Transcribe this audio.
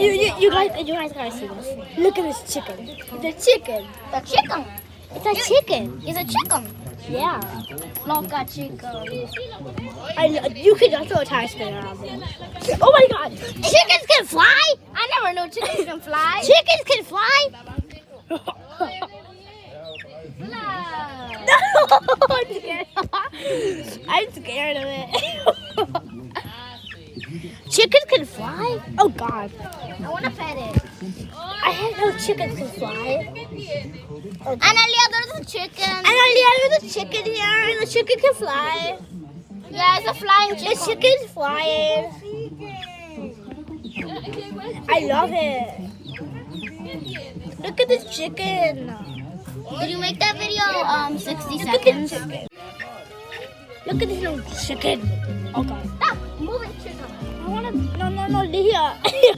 You guys gotta see this. Look at this chicken. It's a chicken. The chicken. It's a chicken. It's a chicken. Yeah. Loca chicken. You can just throw a tire spinner around there. Oh my god. Chickens can fly? I never knew chickens can fly. Chickens can fly? No, I'm scared of it. Chickens can fly? Oh god. I want to pet it. I didn't know chickens can fly. Analia, there's a chicken. And there's a chicken here, and the chicken can fly. Yeah, it's a flying The chicken. chicken's flying. I love it. Look at this chicken. Did you make that video 60 Look at this seconds? chicken. Look at this little chicken. Oh god. Stop moving chicken. I wanna, no, here.